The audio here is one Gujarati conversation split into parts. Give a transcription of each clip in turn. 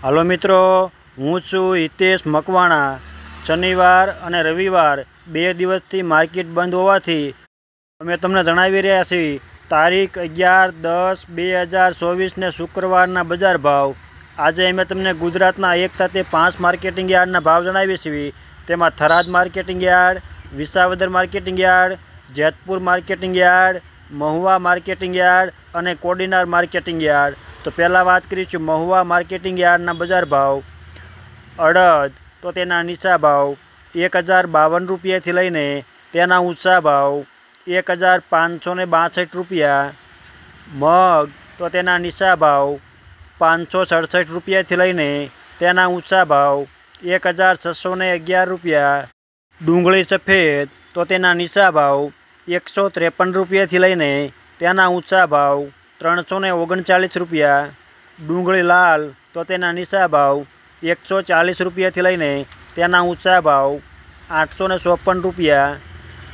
હાલો મિત્રો, હું છું હિતેશ મકવાણા। શનિવાર અને રવિવાર બે દિવસથી માર્કેટ બંધ હોવાથી અમે તમને જણાવી રહ્યા છીએ તારીખ 11/10/2024 શુક્રવારના બજાર ભાવ। આજે અમે તમને ગુજરાતના એક સાથે 5 માર્કેટિંગ યાર્ડના ભાવ જણાવીએ છીએ। તેમાં Tharad marketing yard, Visavadar marketing yard, Jetpur marketing yard, Mahuva marketing yard અને કોડીનાર માર્કેટિંગ યાર્ડ। તો પહેલાં વાત કરીશું મહુવા માર્કેટિંગ યાર્ડના બજાર ભાવ। અડદ તો તેના નીચા ભાવ 1052 રૂપિયાથી લઈને તેના ઊંચા ભાવ 1562 રૂપિયા। મગ તો તેના નીચા ભાવ 567 રૂપિયાથી લઈને તેના ઊંચા ભાવ 1611 રૂપિયા। ડુંગળી સફેદ તો તેના નીચા ભાવ 153 રૂપિયાથી લઈને તેના ઊંચા ભાવ 339 રૂપિયા। ડુંગળી લાલ તો તેના નીચા ભાવ 140 રૂપિયાથી લઈને તેના ઊંચા ભાવ 854 રૂપિયા।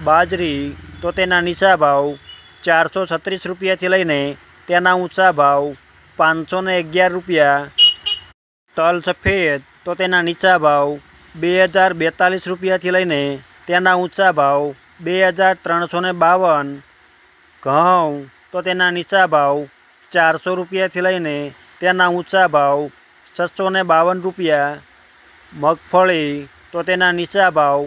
બાજરી તો તેના નીચા ભાવ 436 રૂપિયાથી લઈને તેના ઊંચા ભાવ 511 રૂપિયા। તલ સફેદ તો તેના નીચા ભાવ 2042 રૂપિયાથી લઈને તેના ઊંચા ભાવ 2352। ઘઉં તો તેના નીચા ભાવ 400 રૂપિયાથી લઈને તેના ઊંચા ભાવ 652 રૂપિયા। મગફળી તો તેના નીચા ભાવ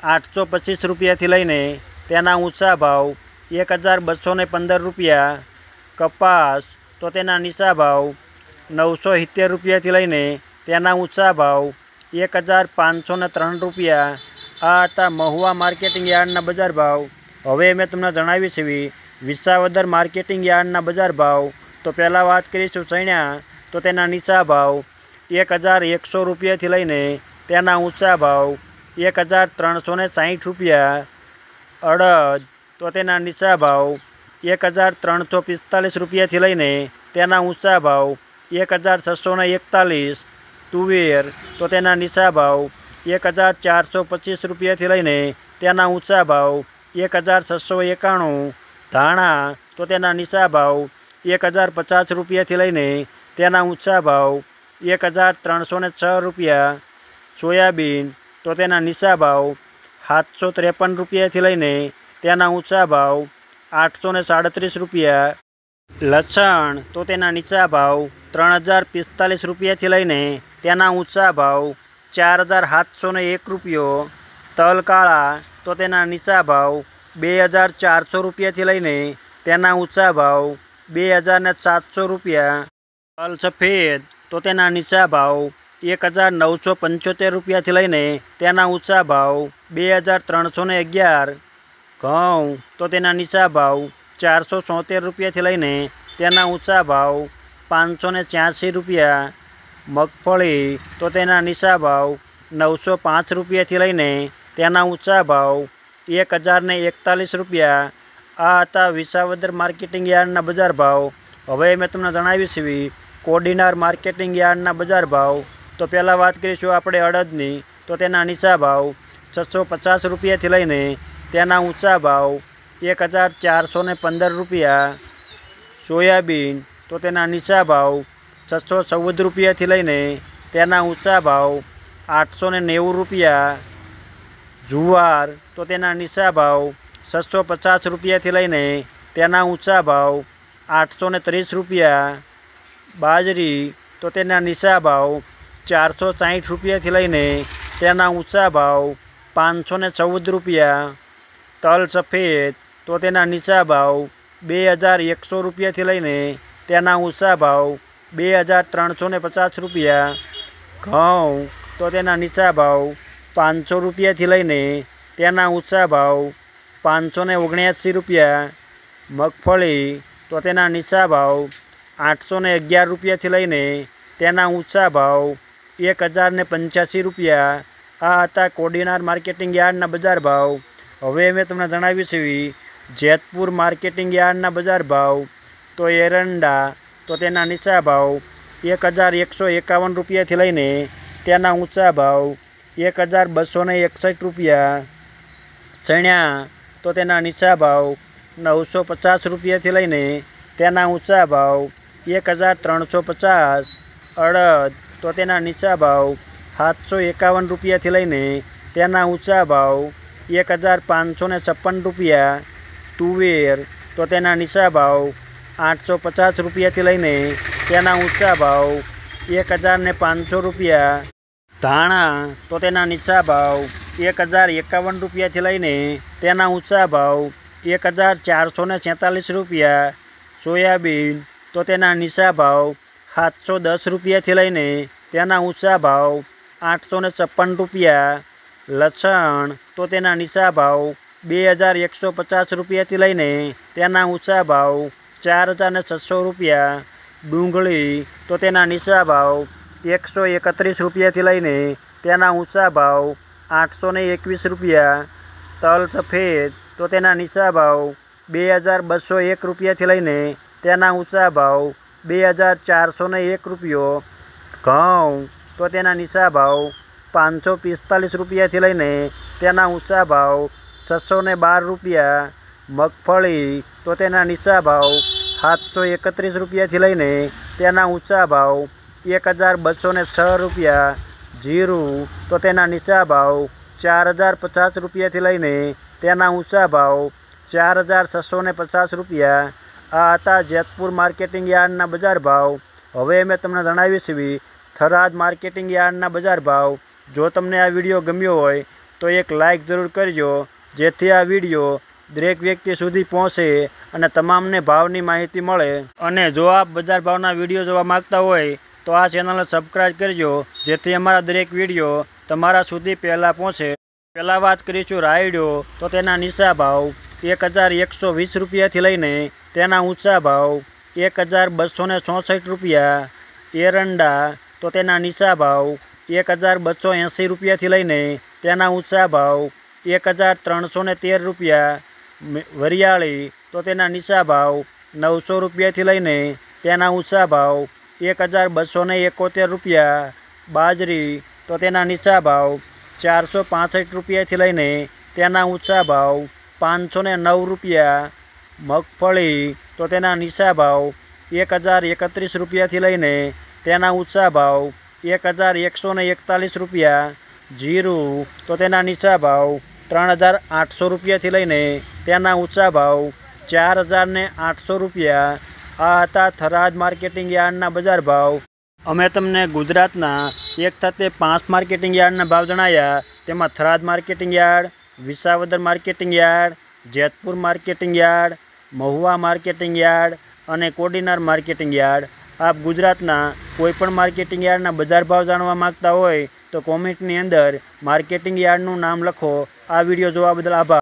825 રૂપિયાથી લઈને તેના ઊંચા ભાવ 1215 રૂપિયા। કપાસ તો તેના નીચા ભાવ 970 રૂપિયાથી લઈને તેના ઊંચા ભાવ 1503 રૂપિયા। આ હતા મહુવા માર્કેટિંગ યાર્ડના બજાર ભાવ। હવે મેં તમને જણાવી છે વિસાવદર માર્કેટિંગ યાર્ડના બજાર ભાવ। તો પહેલાં વાત કરીશું ચણ્યા તો તેના નીચા ભાવ 1100 રૂપિયાથી લઈને તેના ઊંચા ભાવ 1360 રૂપિયા। અડદ તો તેના નીચા ભાવ 1345 રૂપિયાથી લઈને તેના ઊંચા ભાવ 1641। તુવેર તો તેના નીચા ભાવ 1425 રૂપિયાથી લઈને તેના ઊંચા ભાવ 1691। ધાણા તો તેના નીચા ભાવ 1050 રૂપિયાથી લઈને તેના ઊંચા ભાવ 1306 રૂપિયા। સોયાબીન તો તેના નીચા ભાવ 753 રૂપિયાથી લઈને તેના ઊંચા ભાવ 837 રૂપિયા। લસણ તો તેના નીચા ભાવ 3045 રૂપિયાથી લઈને તેના ઊંચા ભાવ 4701 રૂપિયો। તલ કાળા તો તેના નીચા ભાવ 2400 રૂપિયાથી લઈને તેના ઊંચા ભાવ 2700 રૂપિયા। તલ સફેદ તો તેના નીચા ભાવ 1975 રૂપિયાથી લઈને તેના ઊંચા ભાવ 2311। ઘઉં તો તેના નીચા ભાવ 473 રૂપિયાથી લઈને તેના ઊંચા ભાવ 586 રૂપિયા। મગફળી તો તેના નીચા ભાવ 905 રૂપિયાથી લઈને તેના ઊંચા ભાવ 1041 રૂપિયા। આ હતા વિસાવદર માર્કેટિંગ યાર્ડના બજાર ભાવ। હવે મેં તમને જણાવી છે કોડીનાર માર્કેટિંગ યાર્ડના બજાર ભાવ। તો પહેલાં વાત કરીશું આપણે અડદની તો તેના નીચા ભાવ 650 રૂપિયાથી લઈને તેના ઊંચા ભાવ 1415 રૂપિયા। સોયાબીન તો તેના નીચા ભાવ 614 રૂપિયાથી લઈને તેના ઊંચા ભાવ 890 રૂપિયા। જુવાર તો તેના નીચા ભાવ 650 રૂપિયાથી લઈને તેના ઊંચા ભાવ 830 રૂપિયા। બાજરી તો તેના નીચા ભાવ 460 રૂપિયાથી લઈને તેના ઊંચા ભાવ 514 રૂપિયા। તલ સફેદ તો તેના નીચા ભાવ 2100 રૂપિયાથી લઈને તેના ઊંચા ભાવ 2350 રૂપિયા। ઘઉં તો તેના નીચા ભાવ 500 રૂપિયાથી લઈને તેના ઊંચા ભાવ 579 રૂપિયા। મગફળી તો તેના નીચા ભાવ 811 રૂપિયાથી લઈને તેના ઊંચા ભાવ 1085 રૂપિયા। આ હતા કોડીનાર માર્કેટિંગ યાર્ડના બજાર ભાવ। હવે મેં તમને જણાવ્યું છે જેતપુર માર્કેટિંગ યાર્ડના બજાર ભાવ। તો એરંડા તો તેના નીચા ભાવ 1151 રૂપિયાથી લઈને તેના ઊંચા ભાવ 1261 રૂપિયા। ચણ્યા તો તેના નીચા ભાવ 950 રૂપિયાથી લઈને તેના ઊંચા ભાવ 1350। અડદ તો તેના નીચા ભાવ 751 રૂપિયાથી લઈને તેના ઊંચા ભાવ 1556 રૂપિયા। તુવેર તો તેના નીચા ભાવ 850 રૂપિયાથી લઈને તેના ઊંચા ભાવ 100500 રૂપિયા। ધાણા તો તેના નીચા ભાવ 1051 રૂપિયાથી લઈને તેના ઊંચા ભાવ 1446 રૂપિયા। સોયાબીન તો તેના નીચા ભાવ 710 રૂપિયાથી લઈને તેના ઊંચા ભાવ 856 રૂપિયા। લસણ તો તેના નીચા ભાવ 2150 રૂપિયાથી લઈને તેના ઊંચા ભાવ 4600 રૂપિયા। ડુંગળી તો તેના નીચા ભાવ 131 રૂપિયાથી લઈને તેના ઊંચા ભાવ 821 રૂપિયા। તલ સફેદ તો તેના નીચા ભાવ 2201 રૂપિયાથી લઈને તેના ઊંચા ભાવ 2401 રૂપિયો। ઘઉં તો તેના નીચા ભાવ 545 રૂપિયાથી લઈને તેના ઊંચા ભાવ 612 રૂપિયા। મગફળી તો તેના નીચા ભાવ 731 રૂપિયાથી લઈને તેના ઊંચા ભાવ 1206 રૂપિયા। જીરું તો તેના નીચા ભાવ 4050 રૂપિયાથી લઈને તેના ઊંચા ભાવ 4650 રૂપિયા। આ હતા જેતપુર માર્કેટિંગ યાર્ડના બજાર ભાવ। હવે મેં તમને જણાવી છે થરાદ માર્કેટિંગ યાર્ડના બજાર ભાવ। જો તમને આ વિડીયો ગમ્યો હોય તો એક લાઇક જરૂર કરજો, જેથી આ વિડીયો દરેક વ્યક્તિ સુધી પહોંચે અને તમામને ભાવની માહિતી મળે। અને જો આપ બજાર ભાવના વિડીયો જોવા માંગતા હોય તો આ ચેનલને સબસ્ક્રાઈબ કરજો, જેથી અમારા દરેક વિડીયો તમારા સુધી પહેલાં પહોંચે। પહેલાં વાત કરીશું રાયડો તો તેના નીચા ભાવ 1120 રૂપિયાથી લઈને તેના ઊંચા ભાવ 1264 રૂપિયા। એરંડા તો તેના નીચા ભાવ 1280 રૂપિયાથી લઈને તેના ઊંચા ભાવ 1313 રૂપિયા। વરિયાળી તો તેના નીચા ભાવ 900 રૂપિયાથી લઈને તેના ઊંચા ભાવ 1271 રૂપિયા। બાજરી તો તેના નીચા ભાવ 465 રૂપિયાથી લઈને તેના ઊંચા ભાવ 509 રૂપિયા। મગફળી તો તેના નીચા ભાવ 1031 રૂપિયાથી લઈને તેના ઊંચા ભાવ 1141 રૂપિયા। જીરું તો તેના નીચા ભાવ 3800 રૂપિયાથી લઈને તેના ઊંચા ભાવ 4800 રૂપિયા। આ હતા થરાદ માર્કેટિંગ યાર્ડના બજાર ભાવ। અમે તમને ગુજરાતના 1 સાથે 5 માર્કેટિંગ યાર્ડના ભાવ જણાવ્યા। તેમાં Tharad marketing yard, Visavadar marketing yard, Jetpur marketing yard, Mahuva marketing yard અને કોડીનાર માર્કેટિંગ યાર્ડ। આપ ગુજરાતના કોઈપણ માર્કેટિંગ યાર્ડના બજાર ભાવ જાણવા માગતા હોય તો કોમેન્ટની અંદર માર્કેટિંગ યાર્ડનું નામ લખો। આ વિડીયો જોવા બદલ આભાર।